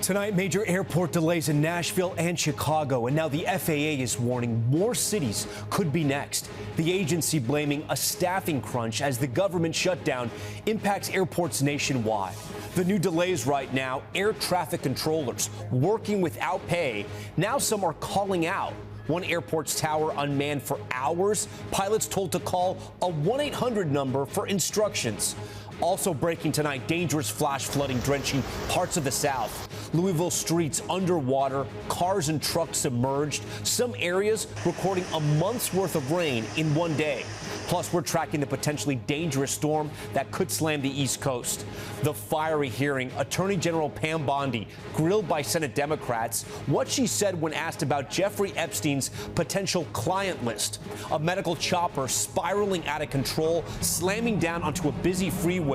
Tonight, major airport delays in Nashville and Chicago, and now the FAA is warning more cities could be next. The agency blaming a staffing crunch as the government shutdown impacts airports nationwide. The new delays right now, air traffic controllers working without pay. Now some are calling out. One airport's tower unmanned for hours. Pilots told to call a 1-800 number for instructions. Also breaking tonight, dangerous flash flooding drenching parts of the South. Louisville streets underwater, cars and trucks submerged. Some areas recording a month's worth of rain in one day. Plus, we're tracking the potentially dangerous storm that could slam the East Coast. The fiery hearing, Attorney General Pam Bondi grilled by Senate Democrats, what she said when asked about Jeffrey Epstein's potential client list. A medical chopper spiraling out of control, slamming down onto a busy freeway.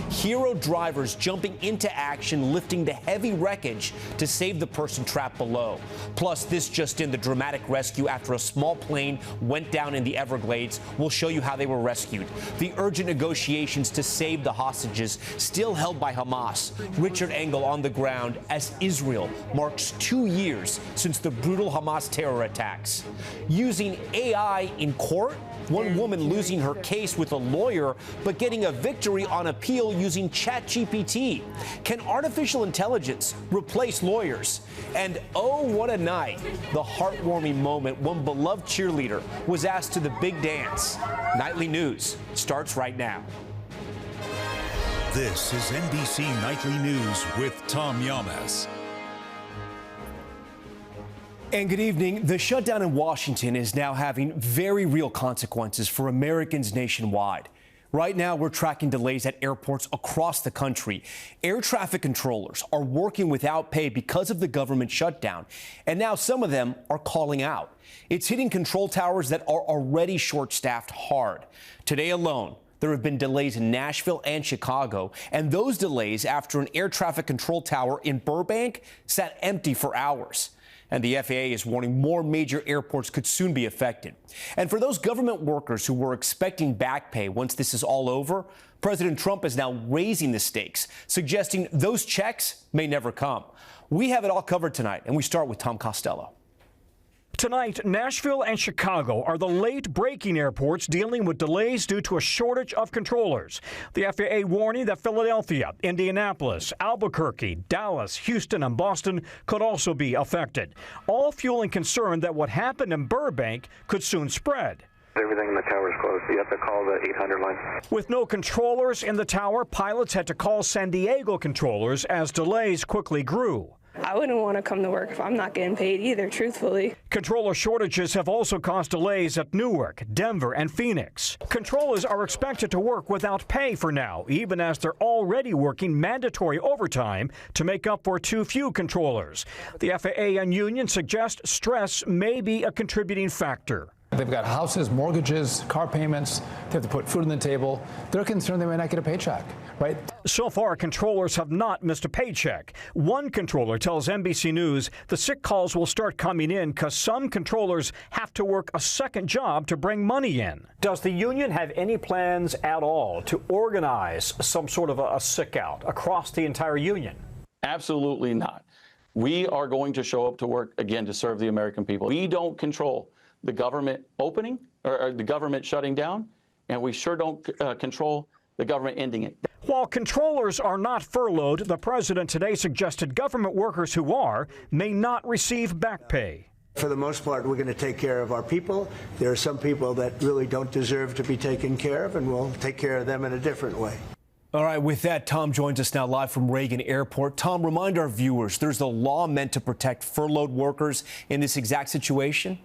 Hero drivers jumping into action, lifting the heavy wreckage to save the person trapped below. Plus, this just in, the dramatic rescue after a small plane went down in the Everglades. We'll show you how they were rescued. The urgent negotiations to save the hostages still held by Hamas. Richard Engel on the ground as Israel marks 2 years since the brutal Hamas terror attacks. Using AI in court, one woman losing her case with a lawyer, but getting a victory on appeal using ChatGPT. Can artificial intelligence replace lawyers? And oh, what a night. The heartwarming moment one beloved cheerleader was asked to the big dance. Nightly News starts right now. This is NBC Nightly News with Tom Yamas. And good evening. The shutdown in Washington is now having very real consequences for Americans nationwide. Right now, we're tracking delays at airports across the country. Air traffic controllers are working without pay because of the government shutdown. And now some of them are calling out. It's hitting control towers that are already short-staffed hard. Today alone, there have been delays in Nashville and Chicago, and those delays after an air traffic control tower in Burbank sat empty for hours. And the FAA is warning more major airports could soon be affected. And for those government workers who were expecting back pay once this is all over, President Trump is now raising the stakes, suggesting those checks may never come. We have it all covered tonight, and we start with Tom Costello. Tonight, Nashville and Chicago are the late-breaking airports dealing with delays due to a shortage of controllers. The FAA warning that Philadelphia, Indianapolis, Albuquerque, Dallas, Houston, and Boston could also be affected, all fueling concern that what happened in Burbank could soon spread. Everything in the tower is closed. You have to call the 800 line. With no controllers in the tower, pilots had to call San Diego controllers as delays quickly grew. I wouldn't want to come to work if I'm not getting paid either, truthfully. Controller shortages have also caused delays at Newark, Denver, and Phoenix. Controllers are expected to work without pay for now, even as they're already working mandatory overtime to make up for too few controllers. The FAA and union suggest stress may be a contributing factor. They've got houses, mortgages, car payments. They have to put food on the table. They're concerned they might not get a paycheck, right? So far, controllers have not missed a paycheck. One controller tells NBC News the sick calls will start coming in because some controllers have to work a second job to bring money in. Does the union have any plans at all to organize some sort of a sick out across the entire union? Absolutely not. We are going to show up to work, again, to serve the American people. We don't control the government opening or the government shutting down, and we sure don't control the government ending it. While controllers are not furloughed, the president today suggested government workers who are may not receive back pay. For the most part, we're going to take care of our people. There are some people that really don't deserve to be taken care of, and we'll take care of them in a different way. All right, with that, Tom joins us now live from Reagan Airport. Tom, remind our viewers, there's a law meant to protect furloughed workers in this exact situation?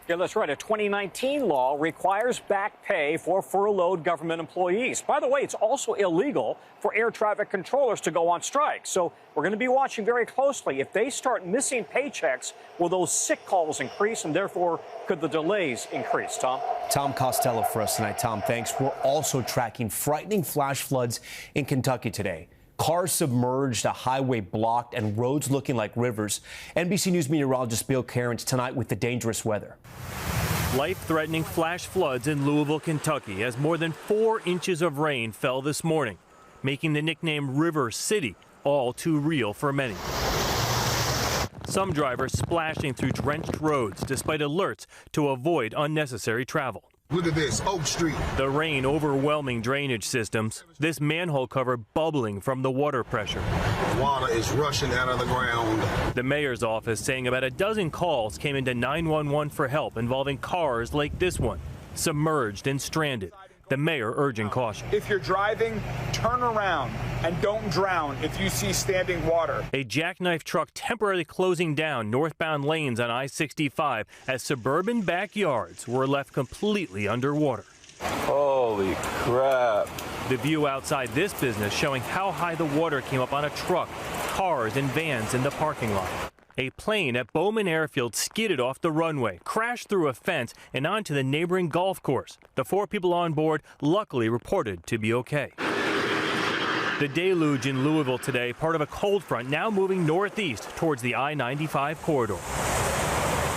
Yeah, that's right. A 2019 law requires back pay for furloughed government employees. By the way, it's also illegal for air traffic controllers to go on strike. So we're going to be watching very closely. If they start missing paychecks, will those sick calls increase, and therefore could the delays increase, Tom? Tom Costello for us tonight. Tom, thanks. We're also tracking frightening flash floods in Kentucky today. Cars submerged, a highway blocked, and roads looking like rivers. NBC News meteorologist Bill Cairns tonight with the dangerous weather. Life-threatening flash floods in Louisville, Kentucky, as more than 4 inches of rain fell this morning. making the nickname River City all too real for many. Some drivers splashing through drenched roads despite alerts to avoid unnecessary travel. Look at this, Oak Street. The rain overwhelming drainage systems, this manhole cover bubbling from the water pressure. Water is rushing out of the ground. The mayor's office saying about a dozen calls came into 911 for help involving cars like this one, submerged and stranded. The mayor urging caution. If you're driving, turn around and don't drown if you see standing water. A jackknife truck temporarily closing down northbound lanes on I-65 as suburban backyards were left completely underwater. Holy crap. The view outside this business showing how high the water came up on a truck, cars and vans in the parking lot. A plane at Bowman Airfield skidded off the runway, crashed through a fence and onto the neighboring golf course. The 4 people on board luckily reported to be okay. The deluge in Louisville today, part of a cold front now moving northeast towards the I-95 corridor.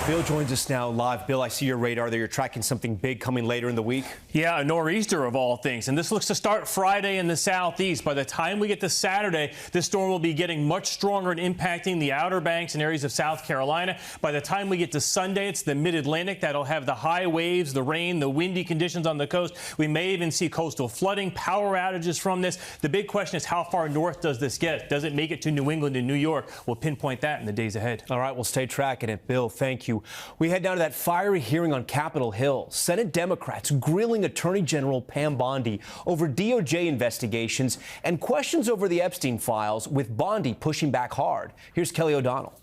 Bill joins us now live. Bill, I see your radar there. You're tracking something big coming later in the week. Yeah, a nor'easter of all things. And this looks to start Friday in the southeast. By the time we get to Saturday, this storm will be getting much stronger and impacting the Outer Banks and areas of South Carolina. By the time we get to Sunday, it's the mid-Atlantic that'll have the high waves, the rain, the windy conditions on the coast. We may even see coastal flooding, power outages from this. The big question is how far north does this get? Does it make it to New England and New York? We'll pinpoint that in the days ahead. All right, we'll stay tracking it. Bill, thank you. We head down to that fiery hearing on Capitol Hill. Senate Democrats grilling Attorney General Pam Bondi over DOJ investigations and questions over the Epstein files, with Bondi pushing back hard. Here's Kelly O'Donnell.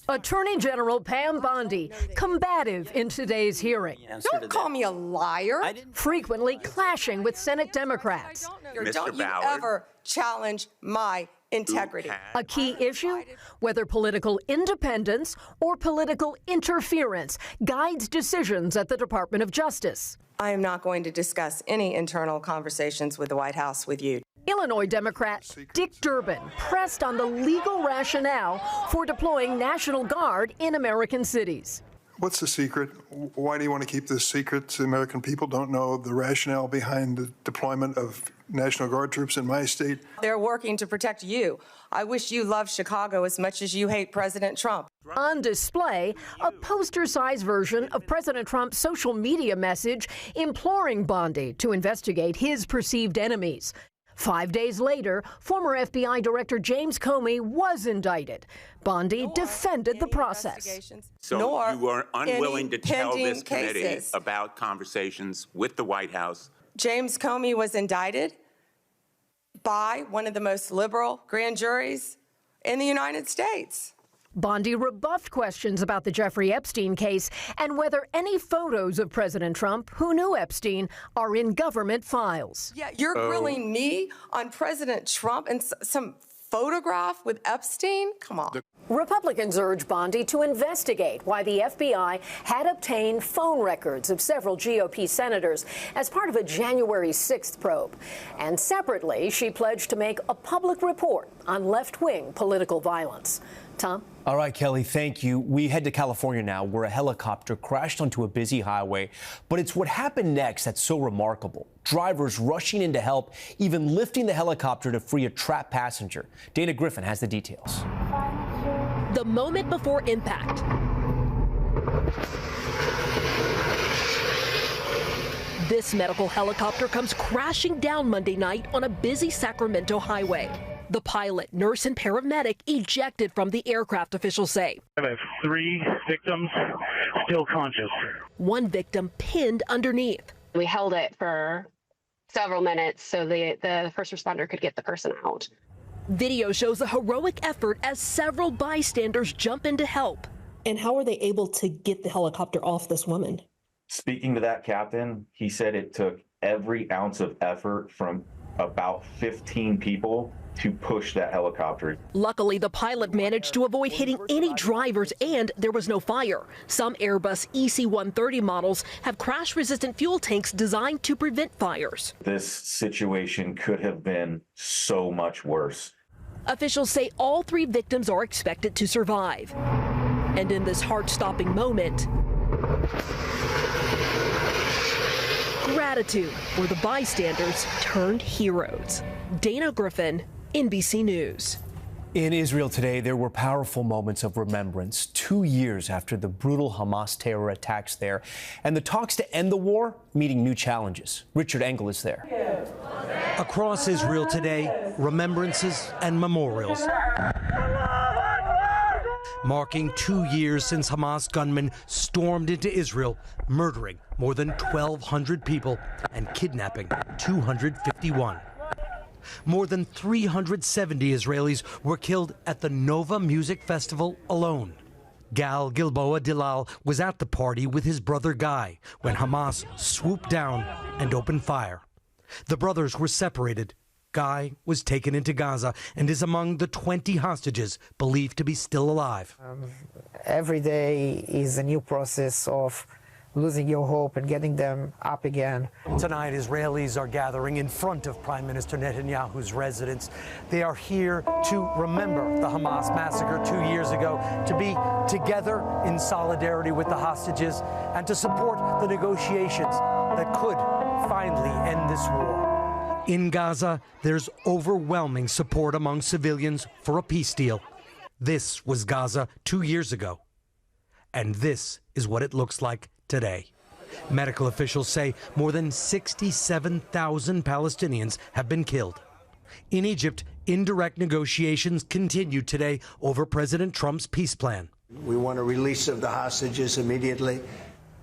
Attorney General Pam Bondi, combative in today's hearing. Don't call me a liar. Frequently clashing with Senate Democrats. Don't you ever challenge my integrity. A key issue, whether political independence or political interference guides decisions at the Department of Justice. I am not going to discuss any internal conversations with the White House with you. Illinois Democrat Dick Durbin pressed on the legal rationale for deploying National Guard in American cities. What's the secret? Why do you want to keep this secret? The American people don't know the rationale behind the deployment of National Guard troops in my state. They're working to protect you. I wish you loved Chicago as much as you hate President Trump. On display, a poster-sized version of President Trump's social media message imploring Bondi to investigate his perceived enemies. 5 days later, former FBI Director James Comey was indicted. Bondi defended the process. So you were unwilling to tell this committee about conversations with the White House. James Comey was indicted by one of the most liberal grand juries in the United States. Bondi rebuffed questions about the Jeffrey Epstein case and whether any photos of President Trump, who knew Epstein, are in government files. Yeah, you're grilling me on President Trump and some photograph with Epstein? Come on. Republicans urge Bondi to investigate why the FBI had obtained phone records of several GOP senators as part of a January 6th probe. And separately, she pledged to make a public report on left-wing political violence. Tom? All right, Kelly, thank you. We head to California now, where a helicopter crashed onto a busy highway. But it's what happened next that's so remarkable. Drivers rushing in to help, even lifting the helicopter to free a trapped passenger. Dana Griffin has the details. The moment before impact. This medical helicopter comes crashing down Monday night on a busy Sacramento highway. The pilot, nurse, and paramedic ejected from the aircraft, officials say. I have 3 victims still conscious. One victim pinned underneath. We held it for several minutes so the first responder could get the person out. Video shows a heroic effort as several bystanders jump in to help. And how were they able to get the helicopter off this woman? Speaking to that captain, he said it took every ounce of effort from about 15 people to push that helicopter. Luckily, the pilot managed to avoid hitting any drivers, and there was no fire. Some Airbus EC-130 models have crash-resistant fuel tanks designed to prevent fires. This situation could have been so much worse. Officials say all 3 victims are expected to survive. And in this heart-stopping moment, gratitude where the bystanders turned heroes. Dana Griffin, NBC News. In Israel today, there were powerful moments of remembrance 2 years after the brutal Hamas terror attacks there, and the talks to end the war meeting new challenges. Richard Engel is there. Across Israel today, remembrances and memorials. Marking 2 years since Hamas gunmen stormed into Israel, murdering more than 1,200 people and kidnapping 251. More than 370 Israelis were killed at the Nova Music Festival alone. Gal Gilboa Dilal was at the party with his brother Guy when Hamas swooped down and opened fire. The brothers were separated. Guy was taken into Gaza and is among the 20 hostages believed to be still alive. Every day is a new process of losing your hope and getting them up again. Tonight, Israelis are gathering in front of Prime Minister Netanyahu's residence. They are here to remember the Hamas massacre 2 years ago, to be together in solidarity with the hostages, and to support the negotiations that could finally end this war. In Gaza, there's overwhelming support among civilians for a peace deal. This was Gaza 2 years ago. And this is what it looks like today. Medical officials say more than 67,000 Palestinians have been killed. In Egypt, indirect negotiations continue today over President Trump's peace plan. We want a release of the hostages immediately.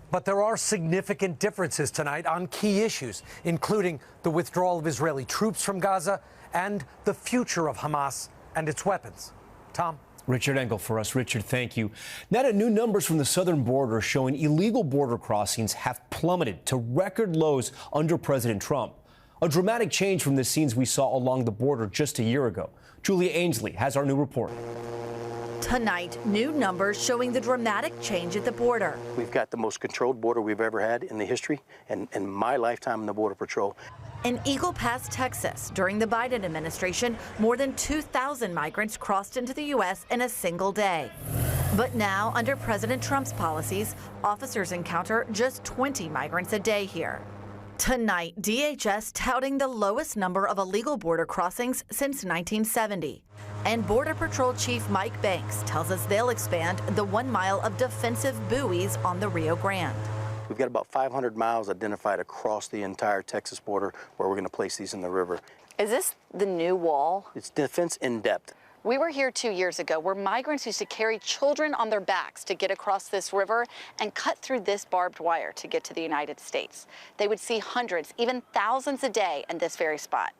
But there are significant differences tonight on key issues, including the withdrawal of Israeli troops from Gaza and the future of Hamas and its weapons. Tom? Richard Engel for us. Richard, thank you. Now, new numbers from the southern border showing illegal border crossings have plummeted to record lows under President Trump. A dramatic change from the scenes we saw along the border just a year ago. Julia Ainsley has our new report. Tonight, new numbers showing the dramatic change at the border. We've got the most controlled border we've ever had in the history and in my lifetime in the Border Patrol. In Eagle Pass, Texas, during the Biden administration, more than 2,000 migrants crossed into the U.S. in a single day. But now, under President Trump's policies, officers encounter just 20 migrants a day here. Tonight, DHS touting the lowest number of illegal border crossings since 1970. And Border Patrol Chief Mike Banks tells us they'll expand the 1 mile of defensive buoys on the Rio Grande. We've got about 500 miles identified across the entire Texas border where we're going to place these in the river. Is this the new wall? It's defense in depth. We were here 2 years ago where migrants used to carry children on their backs to get across this river and cut through this barbed wire to get to the United States. They would see hundreds, even thousands a day in this very spot.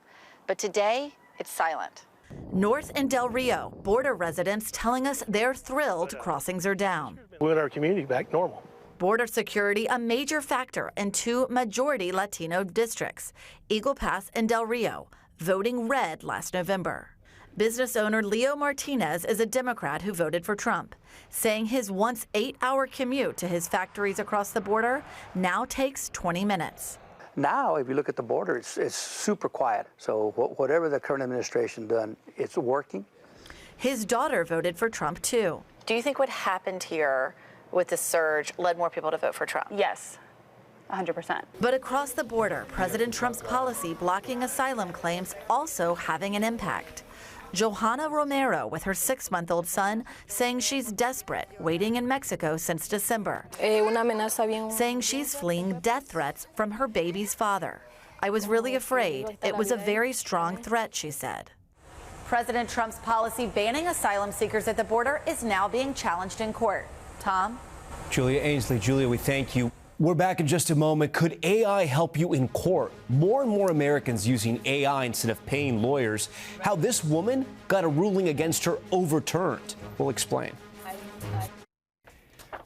But today, it's silent. North in Del Rio, border residents telling us they're thrilled crossings are down. We want our community back normal. Border security a major factor in 2 majority Latino districts, Eagle Pass and Del Rio, voting red last November. Business owner Leo Martinez is a Democrat who voted for Trump, saying his once 8-hour commute to his factories across the border now takes 20 minutes. Now, if you look at the border, it's super quiet. So whatever the current administration done, it's working. His daughter voted for Trump, too. Do you think what happened here with the surge led more people to vote for Trump? Yes, 100%. But across the border, President Trump's policy blocking asylum claims also having an impact. Johanna Romero, with her 6-month-old son, saying she's desperate, waiting in Mexico since December. Saying she's fleeing death threats from her baby's father. I was really afraid. It was a very strong threat, she said. President Trump's policy banning asylum seekers at the border is now being challenged in court. Tom? Julia Ainsley. Julia, we thank you. We're back in just a moment. Could AI help you in court? More and more Americans using AI instead of paying lawyers. How this woman got a ruling against her overturned. We'll explain.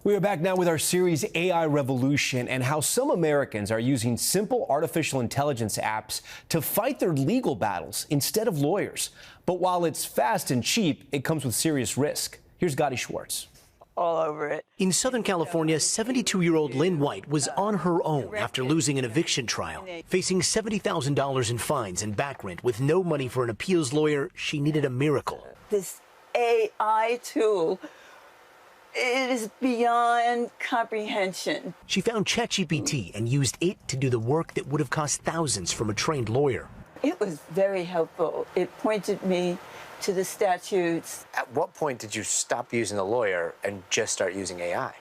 We are back now with our series AI Revolution and how some Americans are using simple artificial intelligence apps to fight their legal battles instead of lawyers. But while it's fast and cheap, it comes with serious risk. Here's Gotti Schwartz. All over it. In Southern California, 72-year-old Lynn White was on her own after losing an eviction trial. Facing $70,000 in fines and back rent with no money for an appeals lawyer, she needed a miracle. This AI tool It is beyond comprehension. She found ChatGPT and used it to do the work that would have cost thousands from a trained lawyer. It was very helpful. It pointed me to the statutes. At what point did you stop using the lawyer and just start using AI?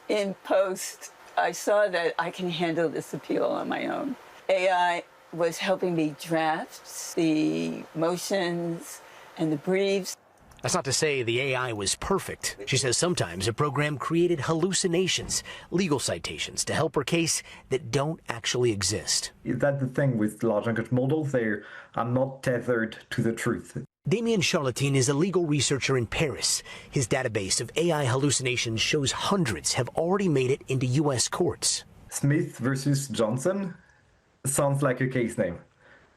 In post, I saw that I can handle this appeal on my own. AI was helping me draft the motions and the briefs. That's not to say the AI was perfect. She says sometimes a program created hallucinations, legal citations to help her case that don't actually exist. That's the thing with large language models, they are not tethered to the truth. Damien Charlatan is a legal researcher in Paris. His database of AI hallucinations shows hundreds have already made it into U.S. courts. Smith versus Johnson sounds like a case name.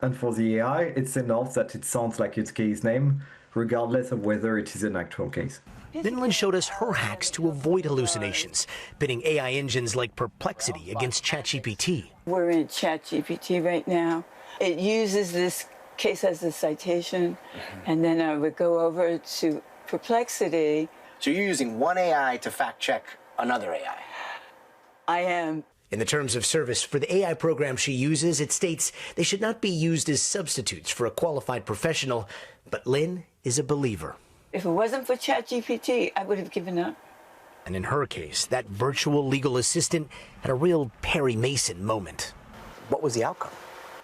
And for the AI, it's enough that it sounds like its case name, regardless of whether it is an actual case. Then Lynn showed us her hacks to avoid hallucinations, pitting AI engines like Perplexity against ChatGPT. We're in ChatGPT right now. It uses this case as a citation, and then I would go over to Perplexity. So you're using one AI to fact check another AI? I am. In the terms of service for the AI program she uses, it states they should not be used as substitutes for a qualified professional, but Lynn is a believer. If it wasn't for ChatGPT, I would have given up. And in her case, that virtual legal assistant had a real Perry Mason moment. What was the outcome?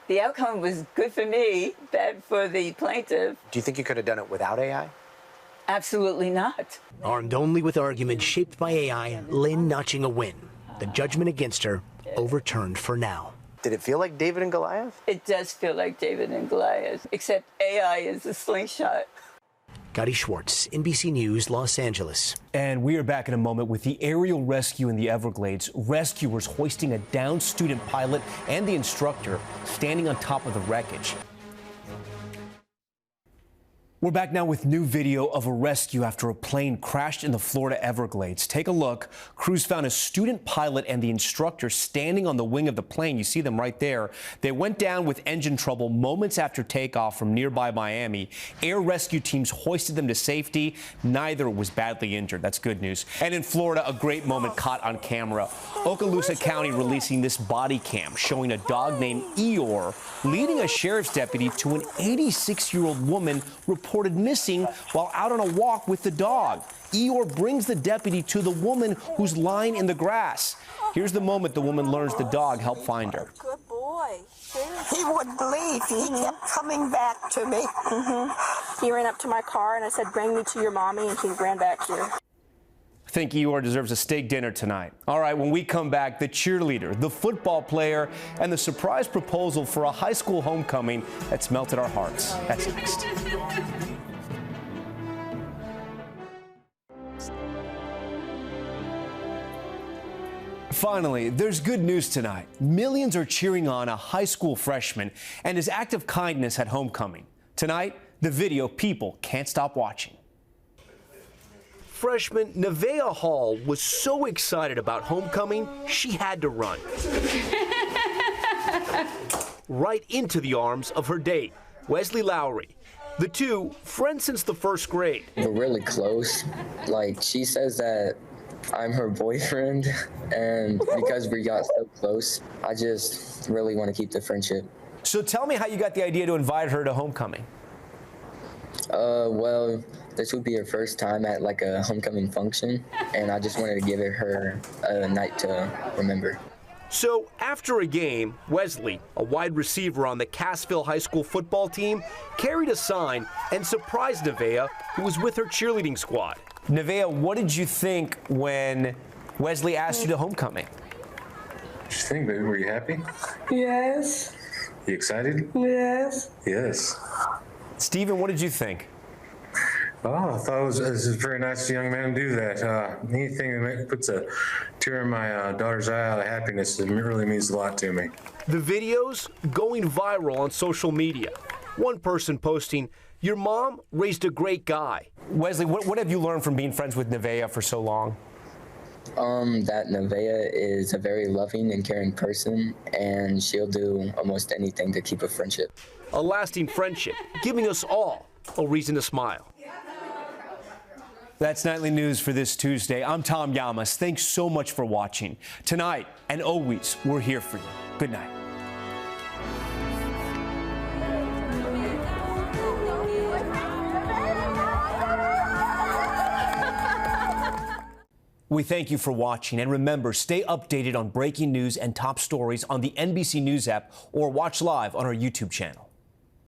The outcome was good for me, bad for the plaintiff. Do you think you could have done it without AI? Absolutely not. Armed only with arguments shaped by AI, Lynn notching a win. The judgment against her overturned for now. Did it feel like David and Goliath? It does feel like David and Goliath, except AI is a slingshot. Gotti Schwartz, NBC News, Los Angeles. And we are back in a moment with the aerial rescue in the Everglades. Rescuers hoisting a downed student pilot and the instructor standing on top of the wreckage. We're back now with new video of a rescue after a plane crashed in the Florida Everglades. Take a look. Crews found a student pilot and the instructor standing on the wing of the plane. You see them right there. They went down with engine trouble moments after takeoff from nearby Miami. Air rescue teams hoisted them to safety. Neither was badly injured. That's good news. And in Florida, a great moment caught on camera. Okaloosa County releasing this body cam showing a dog named Eeyore leading a sheriff's deputy to an 86-year-old woman reported missing while out on a walk with the dog. Eeyore brings the deputy to the woman who's lying in the grass. Here's the moment the woman learns the dog helped find her. Good boy. He wouldn't leave. He kept coming back to me. He ran up to my car and I said, "Bring me to your mommy," and he ran back here. I think Eeyore deserves a steak dinner tonight. All right, when we come back, the cheerleader, the football player, and the surprise proposal for a high school homecoming that's melted our hearts. That's next. Finally, there's good news tonight. Millions are cheering on a high school freshman and his act of kindness at homecoming. Tonight, the video people can't stop watching. Freshman Nevaeh Hall was so excited about homecoming, she had to run. Right into the arms of her date, Wesley Lowry. The two, friends since the first grade. We're really close. Like, she says that I'm her boyfriend, and because we got so close, I just really want to keep the friendship. So tell me how you got the idea to invite her to homecoming. Well, this would be her first time at like a homecoming function, and I just wanted to give her a night to remember. So after a game, Wesley, a wide receiver on the Cassville High School football team, carried a sign and surprised Nevaeh, who was with her cheerleading squad. Nevaeh, what did you think when Wesley asked you to homecoming? What did you think, baby? Were you happy? Yes. You excited? Yes. Yes. Steven, what did you think? Oh, I thought it was a very nice young man to do that. Anything that puts a tear in my daughter's eye out of happiness, it really means a lot to me. The videos going viral on social media. One person posting, "Your mom raised a great guy." Wesley, what have you learned from being friends with Nevaeh for so long? That Nevaeh is a very loving and caring person, and she'll do almost anything to keep a friendship. A lasting friendship, giving us all a reason to smile. That's Nightly News for this Tuesday. I'm Tom Llamas. Thanks so much for watching. Tonight and always, we're here for you. Good night. We thank you for watching, and remember, stay updated on breaking news and top stories on the NBC News app or watch live on our YouTube channel.